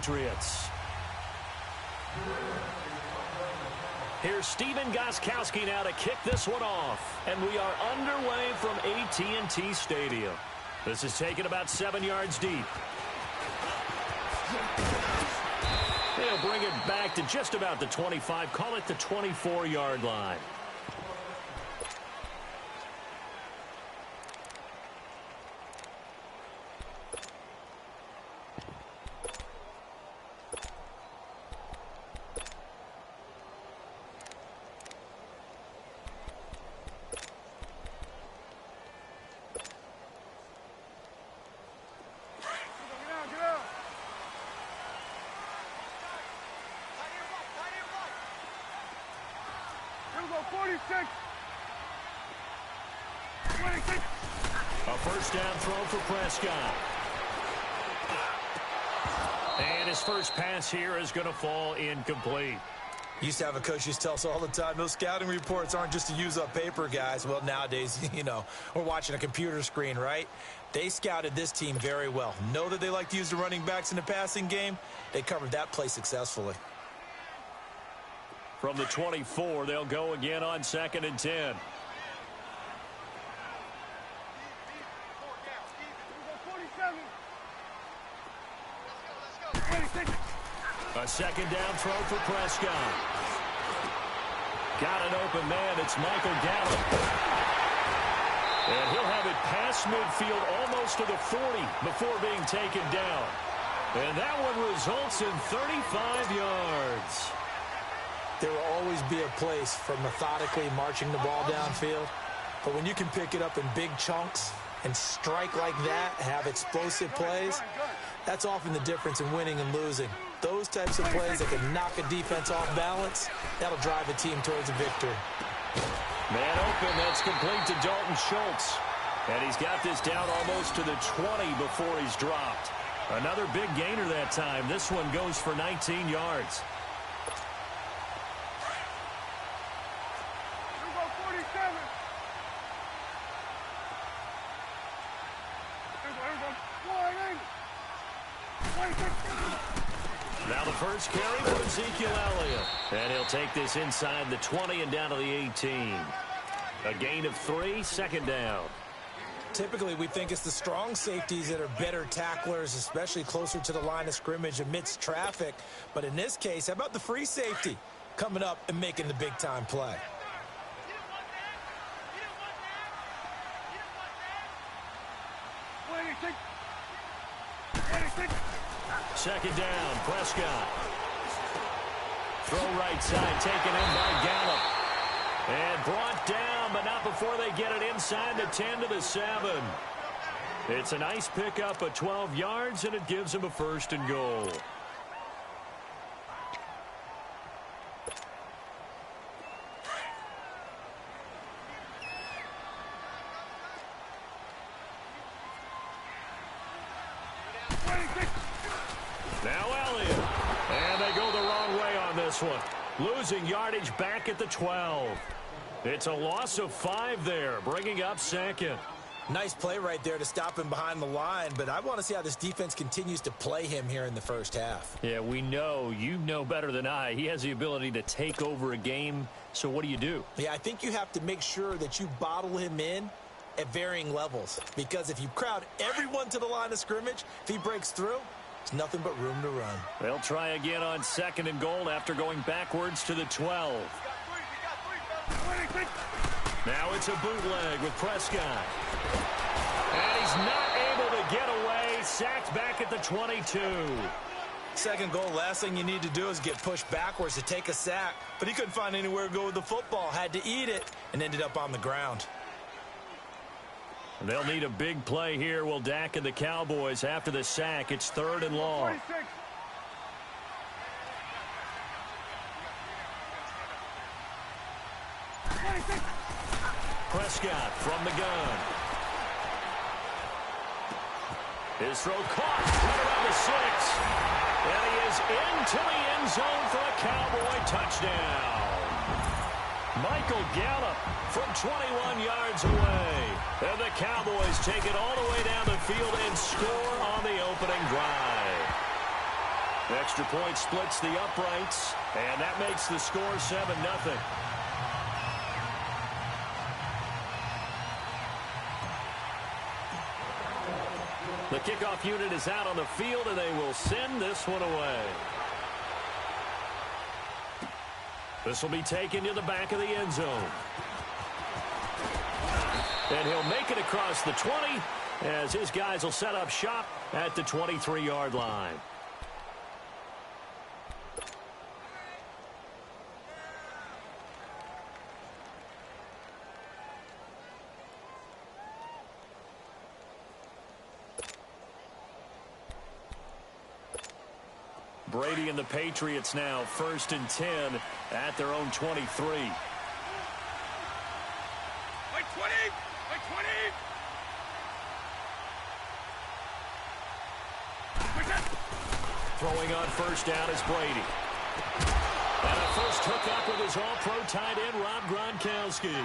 Patriots. Here's Steven Gostkowski now to kick this one off. And we are underway from AT&T Stadium. This is taken about 7 yards deep. They'll bring it back to just about the 25. Call it the 24-yard line. A first down throw for Prescott. And his first pass here is going to fall incomplete. Used to have a coach used to tell us all the time, those scouting reports aren't just to use up paper, guys. Well, nowadays, we're watching a computer screen, right? They scouted this team very well. Know that they like to use the running backs in the passing game. They covered that play successfully. From the 24, they'll go again on 2nd and 10. A second down throw for Prescott. Got an open man. It's Michael Gallup. And he'll have it past midfield almost to the 40 before being taken down. And that one results in 35 yards. There will always be a place for methodically marching the ball downfield. But when you can pick it up in big chunks and strike like that, have explosive plays, that's often the difference in winning and losing. Those types of plays that can knock a defense off balance, that'll drive a team towards a victory. Man open, that's complete to Dalton Schultz. And he's got this down almost to the 20 before he's dropped. Another big gainer that time. This one goes for 19 yards. Now the first carry for Ezekiel Elliott. And he'll take this inside the 20 and down to the 18. A gain of 3, second down. Typically, we think it's the strong safeties that are better tacklers, especially closer to the line of scrimmage amidst traffic. But in this case, how about the free safety coming up and making the big-time play? Second down, Prescott. Throw right side, taken in by Gallup. And brought down, but not before they get it inside the 10 to the 7. It's a nice pickup of 12 yards, and it gives him a first and goal. Now Elliott. And they go the wrong way on this one. Losing yardage back at the 12. It's a loss of 5 there, bringing up second. Nice play right there to stop him behind the line, but I want to see how this defense continues to play him here in the first half. Yeah, we know. You know better than I. He has the ability to take over a game, so what do? Yeah, I think you have to make sure that you bottle him in at varying levels, because if you crowd everyone to the line of scrimmage, if he breaks through, there's nothing but room to run. They'll try again on 2nd and goal after going backwards to the 12. Now it's a bootleg with Prescott. And he's not able to get away. Sacked back at the 22. Second goal, last thing you need to do is get pushed backwards to take a sack. But he couldn't find anywhere to go with the football. Had to eat it and ended up on the ground. They'll need a big play here, will Dak and the Cowboys after the sack. It's 3rd and long. Prescott from the gun. His throw caught right around the 6. And he is into the end zone for a Cowboy touchdown. Michael Gallup from 21 yards away. And the Cowboys take it all the way down the field and score on the opening drive. Extra point splits the uprights, and that makes the score 7-0. The kickoff unit is out on the field, and they will send this one away. This will be taken to the back of the end zone. And he'll make it across the 20 as his guys will set up shop at the 23-yard line. Brady and the Patriots now 1st and 10 at their own 23. Like 20! Like 20! Throwing on first down is Brady. And a first hookup with his all-pro tight end, Rob Gronkowski.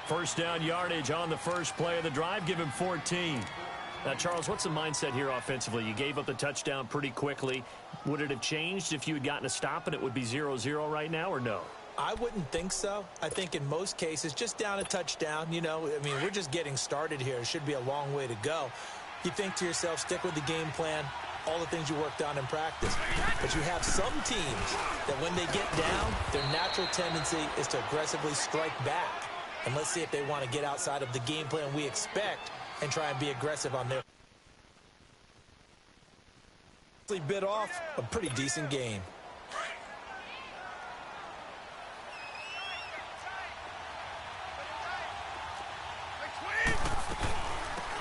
First down yardage on the first play of the drive. Give him 14. Now, Charles, what's the mindset here offensively? You gave up the touchdown pretty quickly. Would it have changed if you had gotten a stop and it would be 0-0 right now, or no? I wouldn't think so. I think in most cases, just down a touchdown, you know, I mean, we're just getting started here. It should be a long way to go. You think to yourself, stick with the game plan, all the things you worked on in practice. But you have some teams that when they get down, their natural tendency is to aggressively strike back. And let's see if they want to get outside of the game plan we expect and try and be aggressive on their bit off a pretty decent game.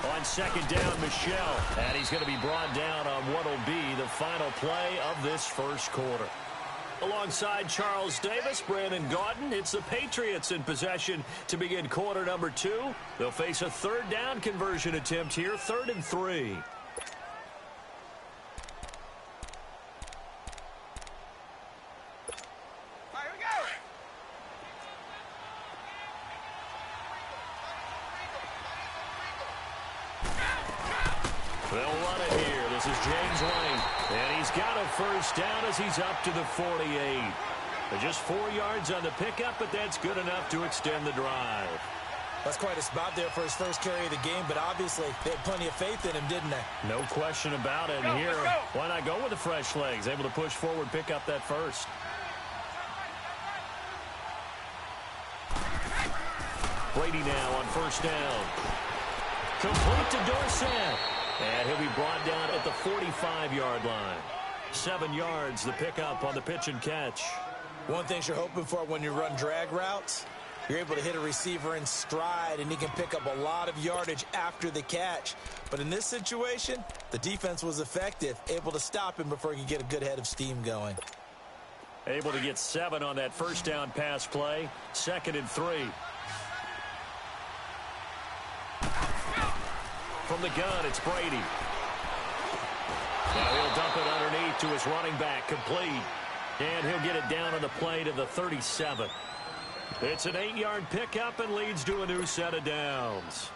On second down, Michelle, and he's going to be brought down on what will be the final play of this first quarter. Alongside Charles Davis, Brandon Gaudin, it's the Patriots in possession to begin quarter number 2. They'll face a third down conversion attempt here, 3rd and 3. They'll run it here. This is James Lane. And he's got a first down as he's up to the 48. They're just 4 yards on the pickup, but that's good enough to extend the drive. That's quite a spot there for his first carry of the game, but obviously they had plenty of faith in him, didn't they? No question about it. And here, why not go with the fresh legs? Able to push forward, pick up that first. Brady now on first down. Complete to Dorsett. And he'll be brought down at the 45-yard line. 7 yards, the pickup on the pitch and catch. One thing you're hoping for when you run drag routes, you're able to hit a receiver in stride, and he can pick up a lot of yardage after the catch. But in this situation, the defense was effective, able to stop him before he could get a good head of steam going. Able to get 7 on that first down pass play. 2nd and 3. From the gun, it's Brady. Now he'll dump it underneath to his running back, complete. And he'll get it down on the play to the 37. It's an 8-yard pickup and leads to a new set of downs.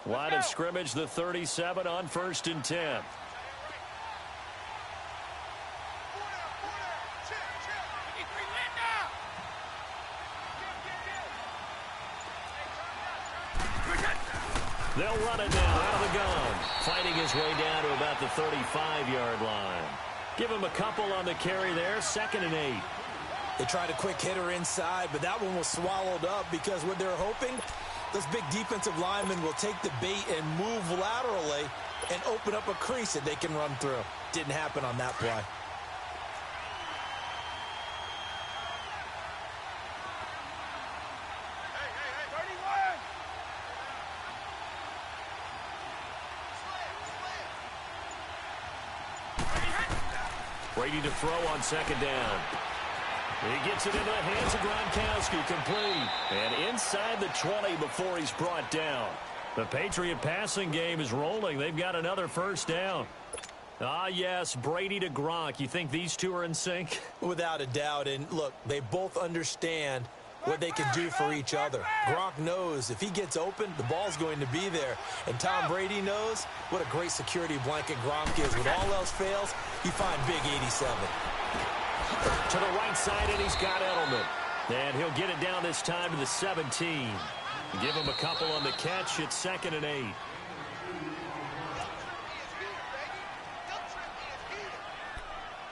Line of scrimmage, the 37 on 1st and 10. They'll run it now out of the gun. Fighting his way down to about the 35-yard line. Give him a couple on the carry there, 2nd and 8. They tried a quick hitter inside, but that one was swallowed up because what they're hoping, those big defensive linemen will take the bait and move laterally and open up a crease that they can run through. Didn't happen on that play. Brady to throw on 2nd down. He gets it into the hands of Gronkowski, complete. And inside the 20 before he's brought down. The Patriot passing game is rolling. They've got another first down. Ah, yes, Brady to Gronk. You think these two are in sync? Without a doubt. And look, they both understand what they can do for each other. Gronk knows if he gets open, the ball's going to be there. And Tom Brady knows what a great security blanket Gronk is. When all else fails, you find big 87. To the right side, and he's got Edelman. And he'll get it down this time to the 17. Give him a couple on the catch. It's 2nd and 8.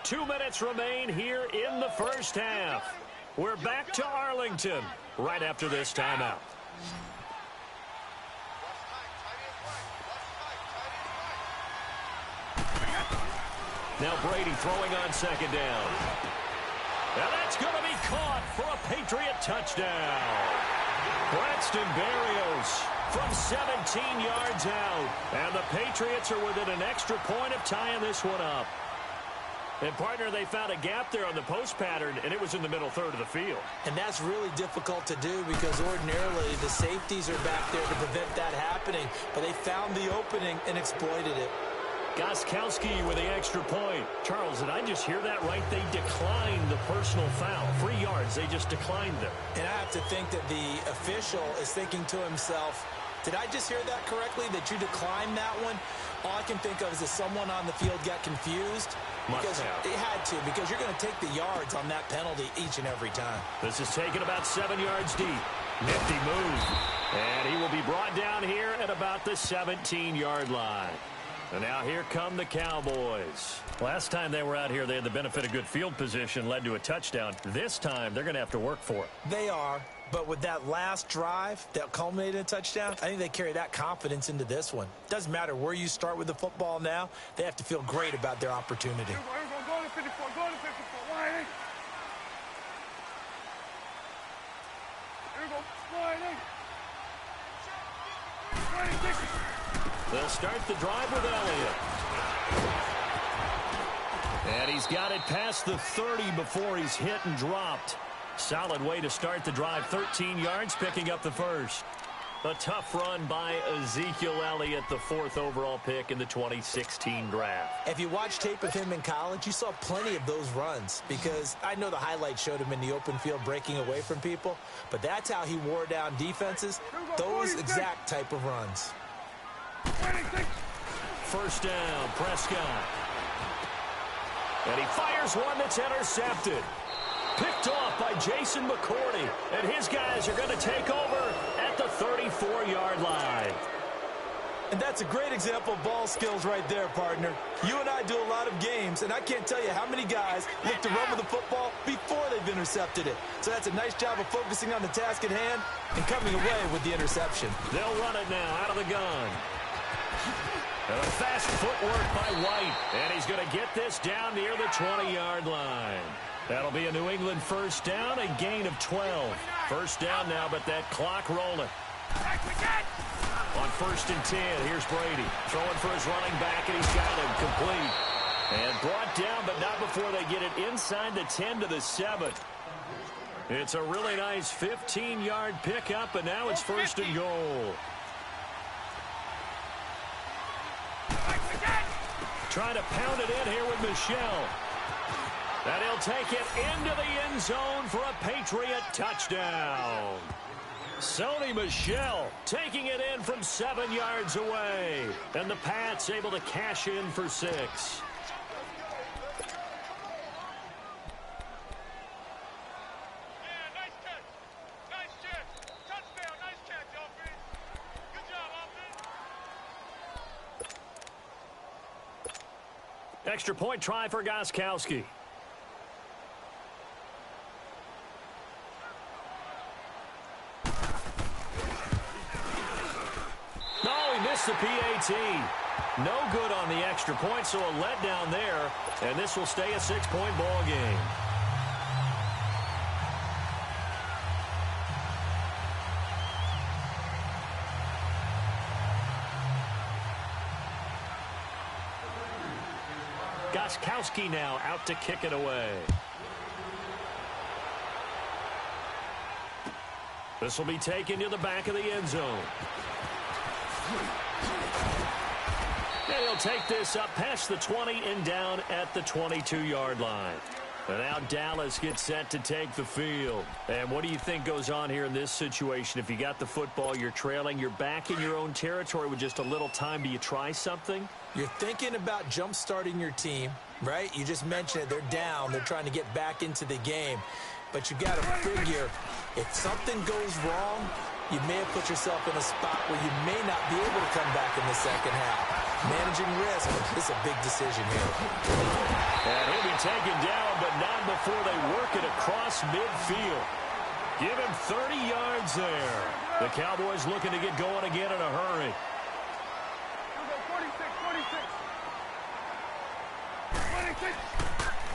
Two minutes remain here in the first half. We're back to Arlington right after this timeout. Now Brady throwing on 2nd down. Now that's going to be caught for a Patriot touchdown. Braxton Berrios from 17 yards out. And the Patriots are within an extra point of tying this one up. And, partner, they found a gap there on the post pattern, and it was in the middle third of the field. And that's really difficult to do because ordinarily the safeties are back there to prevent that happening. But they found the opening and exploited it. Gostkowski with the extra point. Charles, did I just hear that right? They declined the personal foul. 3 yards, they just declined them. And I have to think that the official is thinking to himself, did I just hear that correctly, that you declined that one? All I can think of is that someone on the field got confused. Because it had to, because you're going to take the yards on that penalty each and every time. This is taken about 7 yards deep. Nifty move. And he will be brought down here at about the 17-yard line. And now here come the Cowboys. Last time they were out here, they had the benefit of good field position, led to a touchdown. This time, they're going to have to work for it. They are. But with that last drive that culminated in a touchdown, I think they carry that confidence into this one. Doesn't matter where you start with the football now. They have to feel great about their opportunity. Go to 54, go to 54, Lining. Here we go, Lining. 26. They'll start the drive with Elliott. And he's got it past the 30 before he's hit and dropped. Solid way to start the drive. 13 yards, picking up the first. A tough run by Ezekiel Elliott, the 4th overall pick in the 2016 draft. If you watch tape of him in college, you saw plenty of those runs because I know the highlights showed him in the open field breaking away from people, but that's how he wore down defenses, those exact type of runs. 26. First down, Prescott. And he fires one that's intercepted. Picked off by Jason McCourty. And his guys are going to take over at the 34-yard line. And that's a great example of ball skills right there, partner. You and I do a lot of games, and I can't tell you how many guys look to run with the football before they've intercepted it. So that's a nice job of focusing on the task at hand and coming away with the interception. They'll run it now out of the gun. And a fast footwork by White. And he's going to get this down near the 20-yard line. That'll be a New England first down, a gain of 12. First down now, but that clock rolling. On 1st and 10, here's Brady. Throwing for his running back, and he's got him complete. And brought down, but not before they get it inside the 10 to the 7. It's a really nice 15-yard pickup, and now it's 1st and goal. Trying to pound it in here with Michel. And he'll take it into the end zone for a Patriot touchdown. Sony Michel taking it in from 7 yards away. And the Pats able to cash in for 6. Yeah, nice catch. Nice catch. Touchdown. Nice catch, offense. Good job, offense. Extra point try for Gostkowski. Missed the PAT. No good on the extra point, so a letdown there. And this will stay a 6-point ball game. Gostkowski now out to kick it away. This will be taken to the back of the end zone. And he'll take this up past the 20 and down at the 22-yard line. And now Dallas gets set to take the field. And what do you think goes on here in this situation? If you got the football, you're trailing, you're back in your own territory with just a little time. Do you try something? You're thinking about jump-starting your team, right? You just mentioned it. They're down. They're trying to get back into the game. But you got to figure, if something goes wrong, you may have put yourself in a spot where you may not be able to come back in the second half. Managing risk is a big decision here. And he'll be taken down, but not before they work it across midfield. Give him 30 yards there. The Cowboys looking to get going again in a hurry. 26.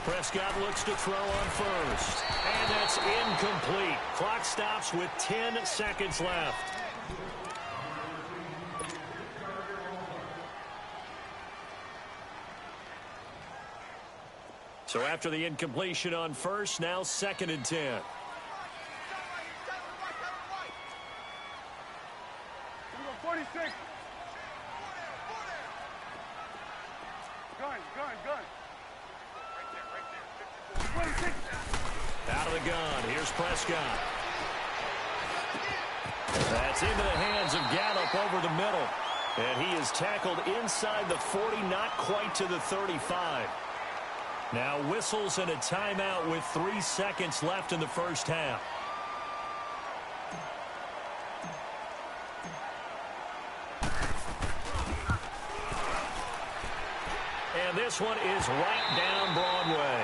Prescott looks to throw on first. And that's incomplete. Clock stops with 10 seconds left. So after the incompletion on first, now 2nd and 10. Number 46. Gun. Right there. 26. Out of the gun. Here's Prescott. That's into the hands of Gallup over the middle. And he is tackled inside the 40, not quite to the 35. Now whistles and a timeout with 3 seconds left in the first half. And this one is right down Broadway.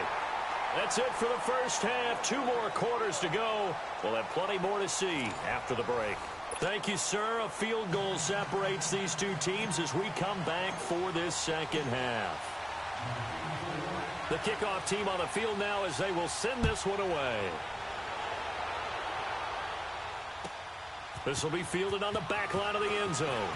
That's it for the first half. 2 more quarters to go. We'll have plenty more to see after the break. Thank you, sir. A field goal separates these two teams as we come back for this second half. The kickoff team on the field now as they will send this one away. This will be fielded on the back line of the end zone.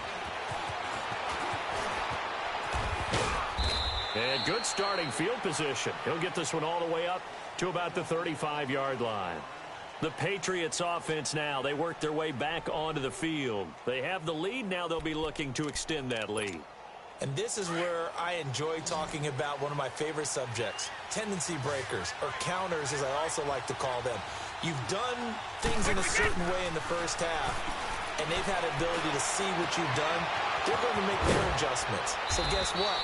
And good starting field position. He'll get this one all the way up to about the 35-yard line. The Patriots offense now, they work their way back onto the field. They have the lead. Now they'll be looking to extend that lead. And this is where I enjoy talking about one of my favorite subjects, tendency breakers, or counters as I also like to call them. You've done things in a certain way in the first half, and they've had the ability to see what you've done. They're going to make their adjustments. So guess what?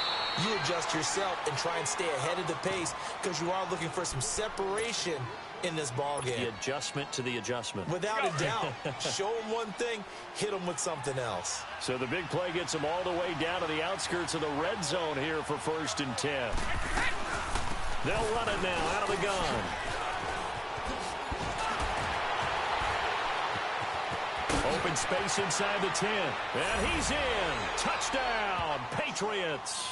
You adjust yourself and try and stay ahead of the pace because you are looking for some separation in this ball game. The adjustment to the adjustment. Without a doubt. Show them one thing, hit them with something else. So the big play gets them all the way down to the outskirts of the red zone here for 1st and 10. They'll run it now out of the gun. Open space inside the 10. And he's in. Touchdown, Patriots.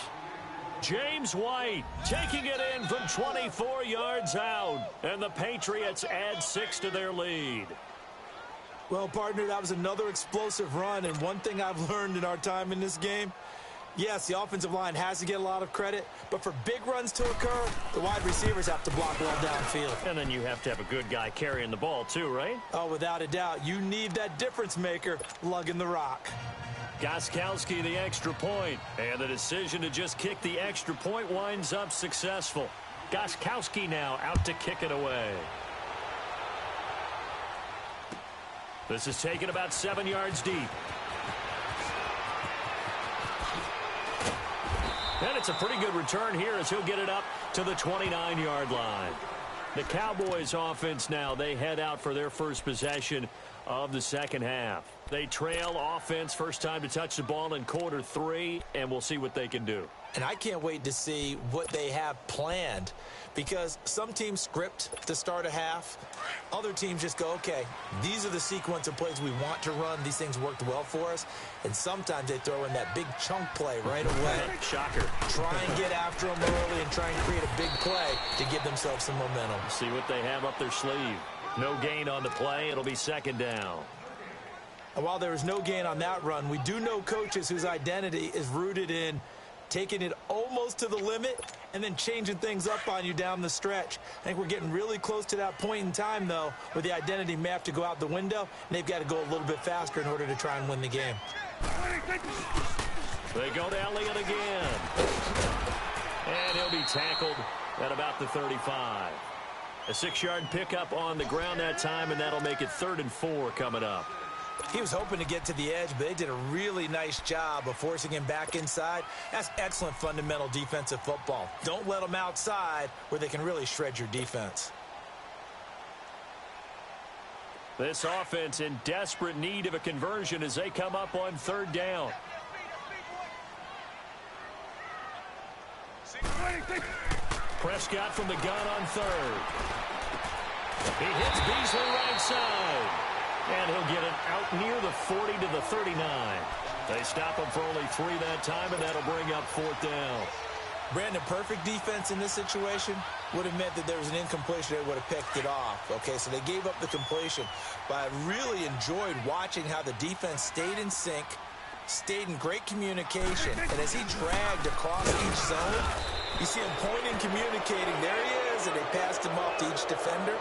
James White taking it in from 24 yards out. And the Patriots add 6 to their lead. Well, partner, that was another explosive run. And one thing I've learned in our time in this game, yes, the offensive line has to get a lot of credit. But for big runs to occur, the wide receivers have to block well downfield. And then you have to have a good guy carrying the ball too, right? Oh, without a doubt. You need that difference maker lugging the rock. Gostkowski the extra point, and the decision to just kick the extra point winds up successful. Gostkowski now out to kick it away. This is taken about 7 yards deep. And it's a pretty good return here as he'll get it up to the 29-yard line. The Cowboys offense now, they head out for their first possession of the second half. They trail offense, first time to touch the ball in quarter 3, and we'll see what they can do. And I can't wait to see what they have planned because some teams script to start a half. Other teams just go, okay, these are the sequence of plays we want to run. These things worked well for us. And sometimes they throw in that big chunk play right away. Shocker. Try and get after them early and try and create a big play to give themselves some momentum. See what they have up their sleeve. No gain on the play. It'll be 2nd down. And while there is no gain on that run, we do know coaches whose identity is rooted in taking it almost to the limit and then changing things up on you down the stretch. I think we're getting really close to that point in time, though, where the identity may have to go out the window, and they've got to go a little bit faster in order to try and win the game. They go to Elliott again. And he'll be tackled at about the 35. A 6-yard pickup on the ground that time, and that'll make it 3rd and 4 coming up. He was hoping to get to the edge, but they did a really nice job of forcing him back inside. That's excellent fundamental defensive football. Don't let them outside where they can really shred your defense. This offense in desperate need of a conversion as they come up on 3rd down. Prescott from the gun on 3rd. He hits Beasley right side. And he'll get it out near the 40 to the 39. They stop him for only 3 that time, and that'll bring up 4th down. Brandon, perfect defense in this situation would have meant that there was an incompletion. They would have picked it off. Okay, so they gave up the completion. But I really enjoyed watching how the defense stayed in sync, stayed in great communication. And as he dragged across each zone, you see him pointing, communicating. There he is, and they passed him off to each defender.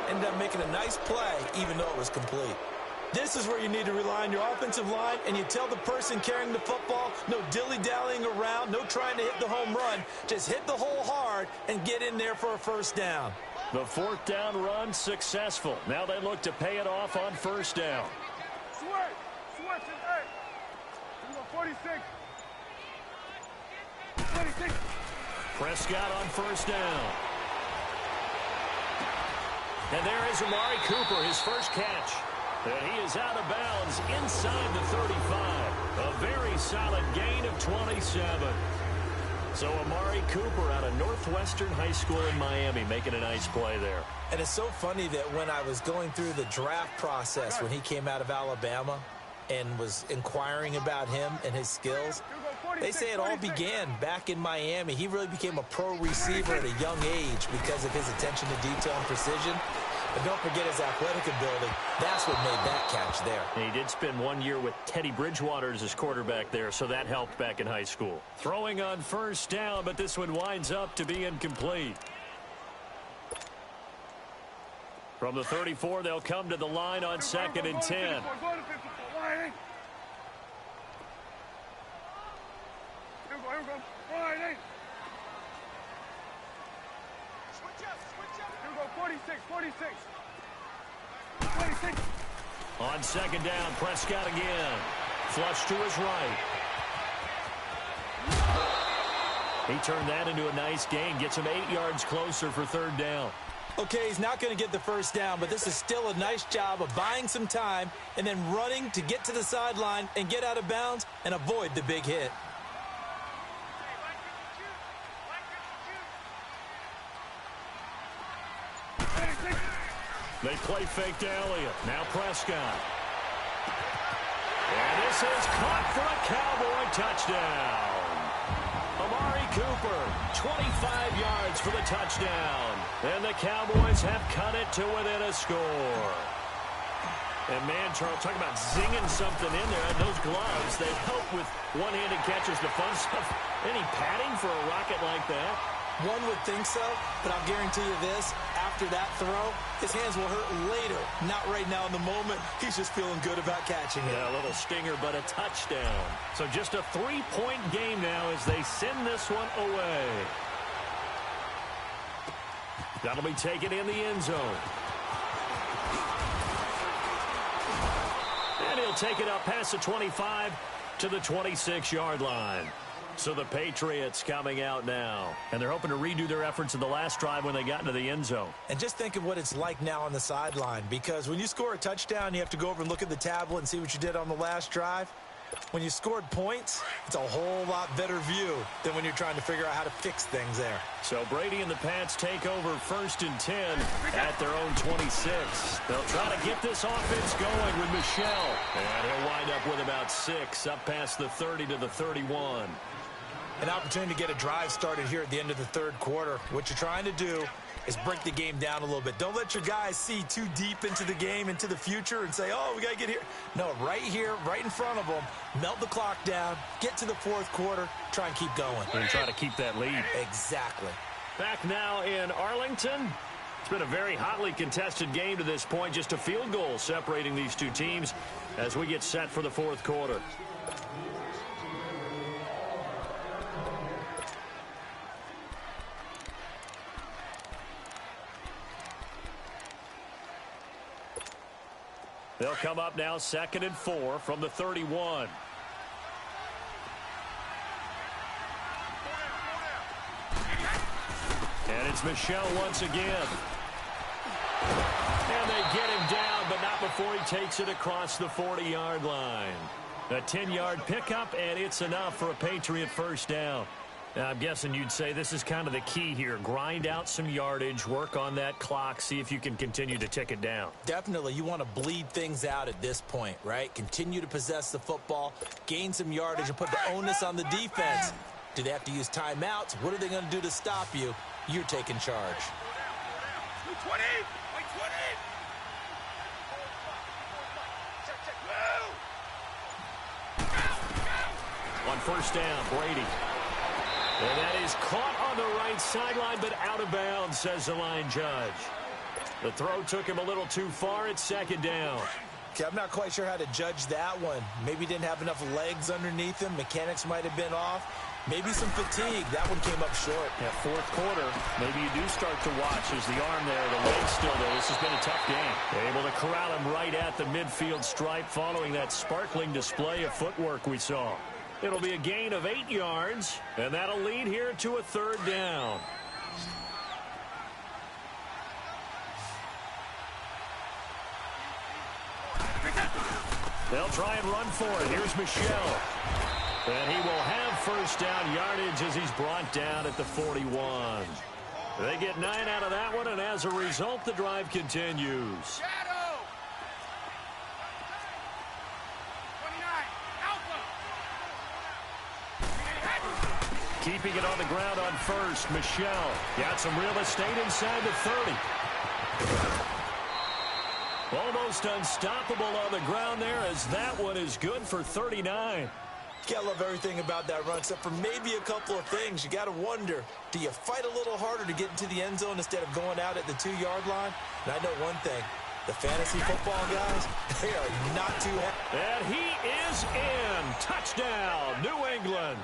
Ended up making a nice play, even though it was complete. This is where you need to rely on your offensive line, and you tell the person carrying the football, no dilly-dallying around, no trying to hit the home run. Just hit the hole hard and get in there for a 1st down. The 4th down run successful. Now they look to pay it off on 1st down. Switch it, hey. You go 46. 46. Prescott on 1st down. And there is Amari Cooper, his first catch. And he is out of bounds inside the 35. A very solid gain of 27. So Amari Cooper out of Northwestern High School in Miami making a nice play there. And it's so funny that when I was going through the draft process when he came out of Alabama and was inquiring about him and his skills, they say it all began back in Miami. He really became a pro receiver at a young age because of his attention to detail and precision. But don't forget his athletic ability. That's what made that catch there. He did spend 1 year with Teddy Bridgewater as his quarterback there, so that helped back in high school. Throwing on 1st down, but this one winds up to be incomplete. From the 34, they'll come to the line on 2nd and 10. On 2nd down, Prescott again. Flush to his right. He turned that into a nice gain. Gets him 8 yards closer for 3rd down. Okay, he's not going to get the 1st down, but this is still a nice job of buying some time and then running to get to the sideline and get out of bounds and avoid the big hit. They play fake to Elliott. Now Prescott. And this is caught for a Cowboy touchdown. Amari Cooper, 25 yards for the touchdown. And the Cowboys have cut it to within a score. And man, Charles, talking about zinging something in there. And those gloves, they help with one-handed catches, the fun stuff. Any padding for a rocket like that? One would think so, but I'll guarantee you this, after that throw, his hands will hurt later, not right now in the moment. He's just feeling good about catching it. Yeah, a little stinger, but a touchdown. So just a 3-point game now as they send this one away. That'll be taken in the end zone. And he'll take it up past the 25 to the 26-yard line. So the Patriots coming out now. And they're hoping to redo their efforts in the last drive when they got into the end zone. And just think of what it's like now on the sideline. Because when you score a touchdown, you have to go over and look at the tablet and see what you did on the last drive. When you scored points, it's a whole lot better view than when you're trying to figure out how to fix things there. So Brady and the Pats take over 1st and 10 at their own 26. They'll try to get this offense going with Michel. And he'll wind up with about 6 up past the 30 to the 31. An opportunity to get a drive started here at the end of the 3rd quarter. What you're trying to do is break the game down a little bit. Don't let your guys see too deep into the game, into the future, and say, oh, we got to get here. No, right here, right in front of them, melt the clock down, get to the 4th quarter, try and keep going. And try to keep that lead. Exactly. Back now in Arlington. It's been a very hotly contested game to this point. Just a field goal separating these two teams as we get set for the 4th quarter. They'll come up now 2nd and 4 from the 31. And it's Michel once again. And they get him down, but not before he takes it across the 40-yard line. A 10-yard pickup, and it's enough for a Patriot first down. Now, I'm guessing you'd say this is kind of the key here. Grind out some yardage, work on that clock, see if you can continue to tick it down. Definitely. You want to bleed things out at this point, right? Continue to possess the football, gain some yardage, and put the onus on the defense. Do they have to use timeouts? What are they going to do to stop you? You're taking charge. 20! Wait, 20! On first down, Brady. And that is caught on the right sideline, but out of bounds, says the line judge. The throw took him a little too far. It's 2nd down. Okay, I'm not quite sure how to judge that one. Maybe didn't have enough legs underneath him. Mechanics might have been off. Maybe some fatigue. That one came up short. Yeah, 4th quarter, maybe you do start to watch as the arm there, the leg's still there. This has been a tough game. Able to corral him right at the midfield stripe following that sparkling display of footwork we saw. It'll be a gain of 8 yards, and that'll lead here to a 3rd down. They'll try and run for it. Here's Michel. And he will have first down yardage as he's brought down at the 41. They get 9 out of that one, and as a result, the drive continues. Keeping it on the ground on first, Michel got some real estate inside the 30. Almost unstoppable on the ground there as that one is good for 39. Gotta love everything about that run, except for maybe a couple of things. You gotta wonder, do you fight a little harder to get into the end zone instead of going out at the 2-yard line? And I know one thing, the fantasy football guys, they are not too happy. And he is in. Touchdown, New England.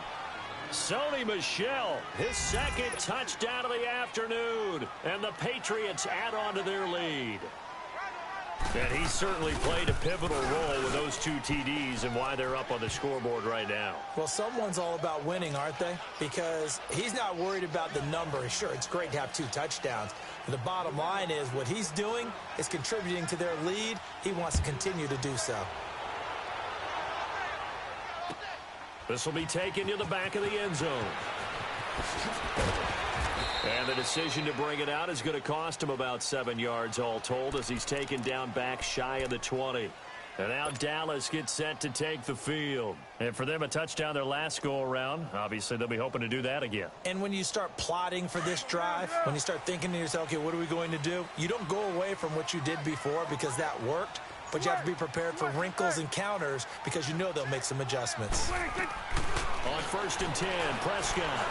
Sony Michel, his 2nd touchdown of the afternoon. And the Patriots add on to their lead. And he certainly played a pivotal role with those 2 TDs and why they're up on the scoreboard right now. Well, someone's all about winning, aren't they? Because he's not worried about the number. Sure, it's great to have 2 touchdowns. But the bottom line is what he's doing is contributing to their lead. He wants to continue to do so. This will be taken to the back of the end zone. And the decision to bring it out is going to cost him about 7 yards all told as he's taken down back shy of the 20. And now Dallas gets set to take the field. And for them, a touchdown their last go-around. Obviously, they'll be hoping to do that again. And when you start plotting for this drive, when you start thinking to yourself, okay, what are we going to do? You don't go away from what you did before because that worked. But you have to be prepared for wrinkles and counters because you know they'll make some adjustments. On 1st and 10, Prescott.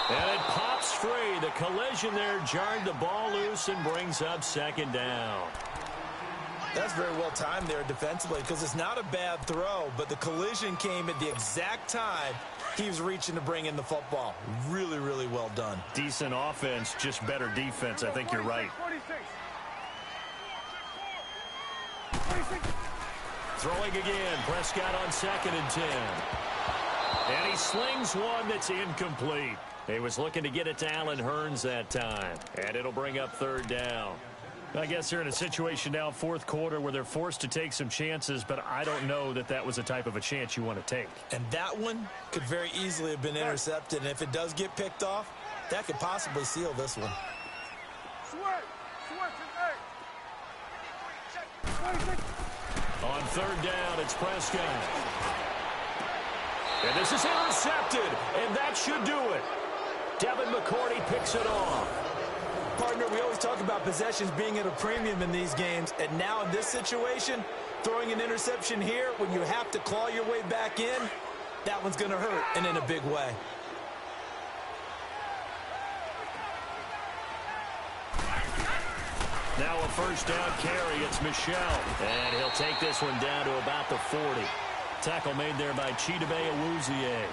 And it pops free. The collision there jarred the ball loose and brings up 2nd down. That's very well timed there defensively because it's not a bad throw, but the collision came at the exact time he was reaching to bring in the football. Really, really well done. Decent offense, just better defense. I think you're right. Throwing again, Prescott on 2nd and 10. And he slings one that's incomplete. He was looking to get it to Allen Hurns that time. And it'll bring up 3rd down. I guess they're in a situation now, 4th quarter, where they're forced to take some chances, but I don't know that that was a type of a chance you want to take. And that one could very easily have been intercepted. And if it does get picked off, that could possibly seal this one. On 3rd down, it's Prescott. And this is intercepted, and that should do it. Devin McCourty picks it off. Partner, we always talk about possessions being at a premium in these games, and now in this situation, throwing an interception here when you have to claw your way back in, that one's going to hurt, and in a big way. Now a first down carry. It's Michel. And he'll take this one down to about the 40. Tackle made there by Chidobe Awuzie.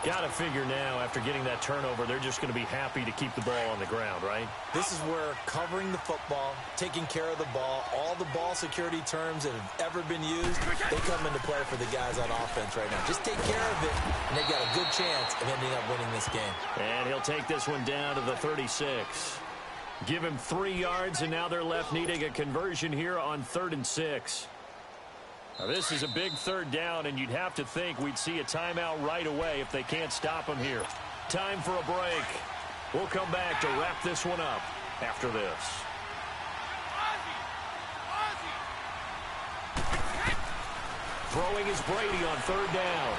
Got to figure now, after getting that turnover, they're just going to be happy to keep the ball on the ground, right? This is where covering the football, taking care of the ball, all the ball security terms that have ever been used, they come into play for the guys on offense right now. Just take care of it, and they've got a good chance of ending up winning this game. And he'll take this one down to the 36. Give him 3 yards, and now they're left needing a conversion here on 3rd and 6. Now, this is a big 3rd down, and you'd have to think we'd see a timeout right away if they can't stop him here. Time for a break. We'll come back to wrap this one up after this. Throwing is Brady on 3rd down.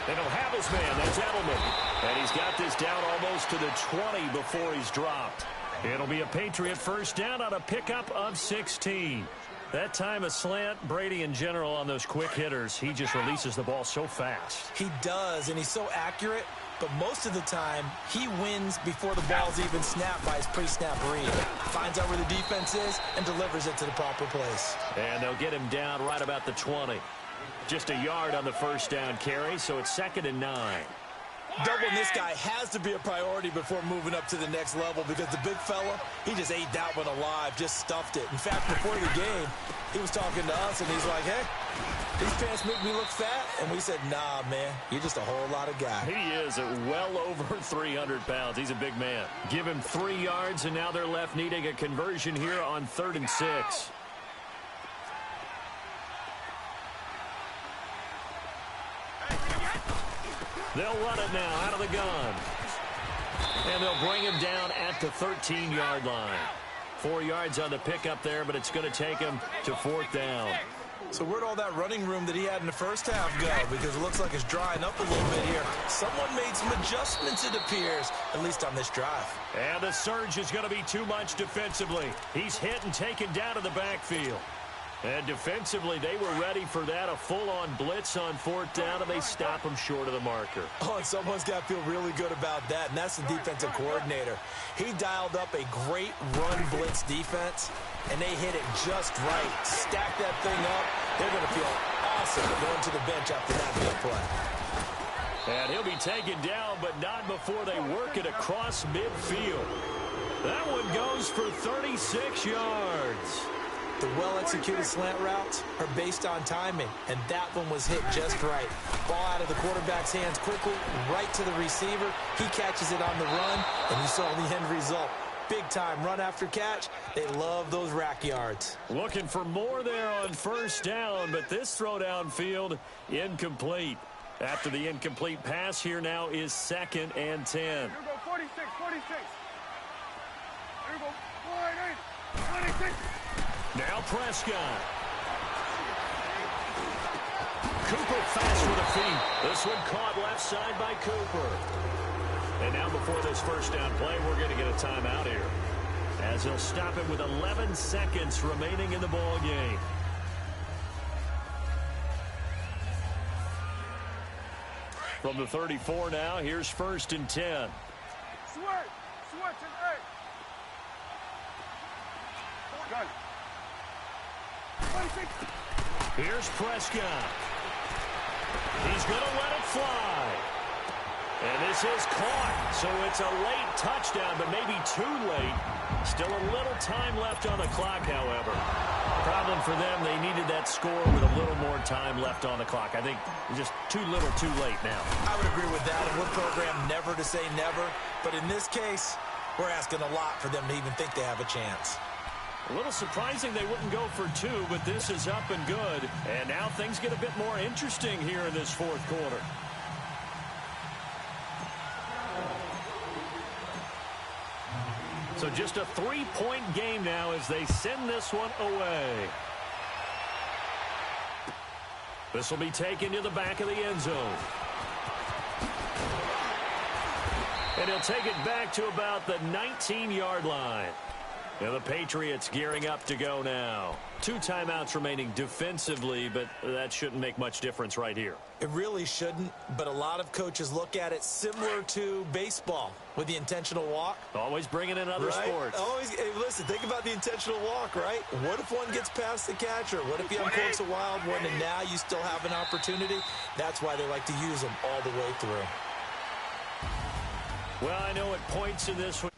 And he'll have his man. That's Edelman. And he's got this down almost to the 20 before he's dropped. It'll be a Patriot first down on a pickup of 16. That time a slant, Brady in general on those quick hitters, he just releases the ball so fast. He does, and he's so accurate, but most of the time he wins before the ball's even snapped by his pre-snap read. Finds out where the defense is and delivers it to the proper place. And they'll get him down right about the 20. Just a yard on the first down carry, so it's 2nd and 9. Doubling this guy has to be a priority before moving up to the next level because the big fella, he just ate that one alive, just stuffed it. In fact, before the game, he was talking to us, and he's like, hey, these pants make me look fat. And we said, nah, man, you're just a whole lot of guy. He is at well over 300 pounds. He's a big man. Give him 3 yards, and now they're left needing a conversion here on 3rd and 6. They'll run it now out of the gun. And they'll bring him down at the 13-yard line. 4 yards on the pickup there, but it's going to take him to 4th down. So where'd all that running room that he had in the first half go? Because it looks like it's drying up a little bit here. Someone made some adjustments, it appears, at least on this drive. And the surge is going to be too much defensively. He's hit and taken down to the backfield. And defensively, they were ready for that, a full-on blitz on 4th down, and they stop him short of the marker. Oh, and someone's got to feel really good about that, and that's the defensive coordinator. He dialed up a great run blitz defense, and they hit it just right. Stack that thing up. They're going to feel awesome going to the bench after that big play. And he'll be taken down, but not before they work it across midfield. That one goes for 36 yards. The well-executed slant routes are based on timing, and that one was hit just right. Ball out of the quarterback's hands quickly, right to the receiver. He catches it on the run, and you saw the end result. Big-time run after catch. They love those rack yards. Looking for more there on 1st down, but this throw downfield incomplete. After the incomplete pass, here now is 2nd and 10. Here we go, 46, 46. Here we go, 48, 26. Now Prescott. Cooper fast with the feet. This one caught left side by Cooper. And now before this first down play, we're going to get a timeout here, as he'll stop it with 11 seconds remaining in the ball game. From the 34 now, here's 1st and 10. Switch and 8. Gun. 26. Here's Prescott. He's going to let it fly. And this is caught. So it's a late touchdown, but maybe too late. Still a little time left on the clock, however. Problem for them, they needed that score with a little more time left on the clock. I think just too little too late now. I would agree with that, and we're programmed never to say never. But in this case, we're asking a lot for them to even think they have a chance. A little surprising they wouldn't go for 2, but this is up and good. And now things get a bit more interesting here in this 4th quarter. So just a 3-point game now as they send this one away. This will be taken to the back of the end zone. And he'll take it back to about the 19-yard line. And the Patriots gearing up to go now. 2 timeouts remaining defensively, but that shouldn't make much difference right here. It really shouldn't, but a lot of coaches look at it similar to baseball with the intentional walk. Always bringing in other sports. Always, hey, listen, think about the intentional walk, right? What if one gets past the catcher? What if he uncorks a wild one and now you still have an opportunity? That's why they like to use them all the way through. Well, I know at points in this one.